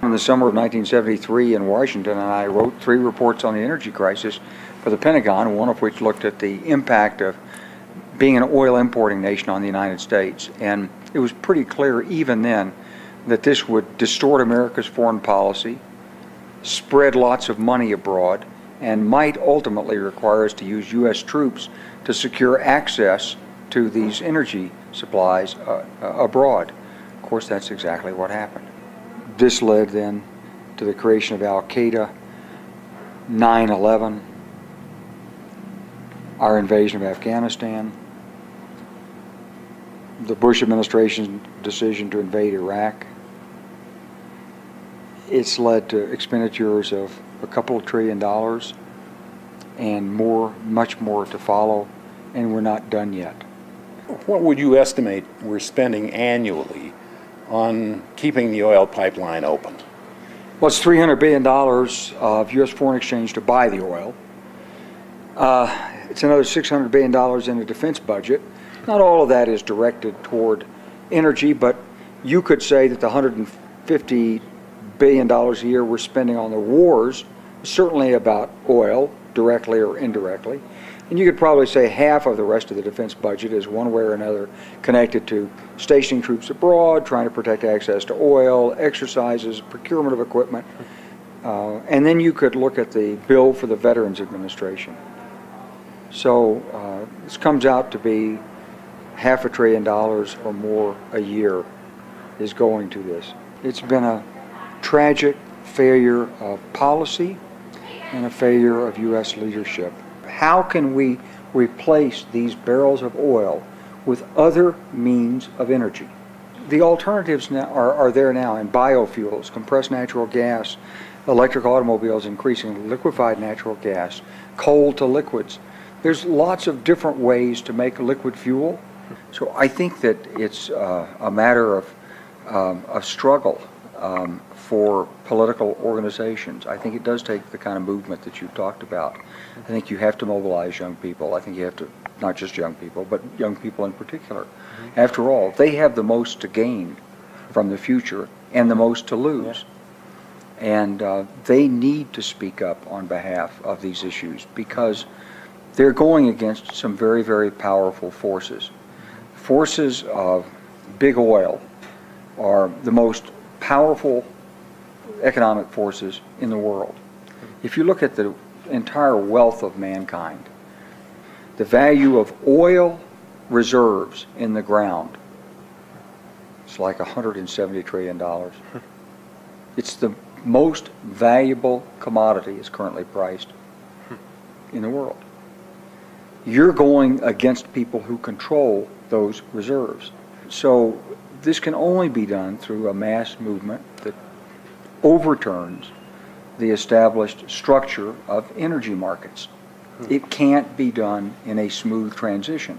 In the summer of 1973 in Washington, and I wrote 3 reports on the energy crisis for the Pentagon, one of which looked at the impact of being an oil importing nation on the United States. And it was pretty clear even then that this would distort America's foreign policy, spread lots of money abroad, and might ultimately require us to use U.S. troops to secure access to these energy supplies abroad. Of course, that's exactly what happened. This led then to the creation of Al-Qaeda, 9/11, our invasion of Afghanistan, the Bush administration's decision to invade Iraq. It's led to expenditures of a couple of $1 trillion and more, much more to follow, and we're not done yet. What would you estimate we're spending annually on keeping the oil pipeline open? Well, it's $300 billion of U.S. foreign exchange to buy the oil. It's another $600 billion in the defense budget. Not all of that is directed toward energy, but you could say that the $150 billion a year we're spending on the wars is certainly about oil, directly or indirectly. And you could probably say half of the rest of the defense budget is one way or another connected to stationing troops abroad, trying to protect access to oil, exercises, procurement of equipment. And then you could look at the bill for the Veterans Administration. So this comes out to be $500 billion or more a year is going to this. It's been a tragic failure of policy and a failure of U.S. leadership. How can we replace these barrels of oil with other means of energy? The alternatives now are there now in biofuels, compressed natural gas, electric automobiles increasingly, liquefied natural gas, coal to liquids. There's lots of different ways to make liquid fuel. So I think that it's a matter of struggle for political organizations. I think it does take the kind of movement that you've talked about. I think you have to mobilize young people. I think you have to, not just young people, but young people in particular. After all, they have the most to gain from the future and the most to lose. And they need to speak up on behalf of these issues because they're going against some very, very powerful forces. Forces of big oil are the most powerful economic forces in the world. If you look at the entire wealth of mankind, the value of oil reserves in the ground, it's like $170 trillion. It's the most valuable commodity is currently priced in the world. You're going against people who control those reserves. So this can only be done through a mass movement that overturns the established structure of energy markets. It can't be done in a smooth transition.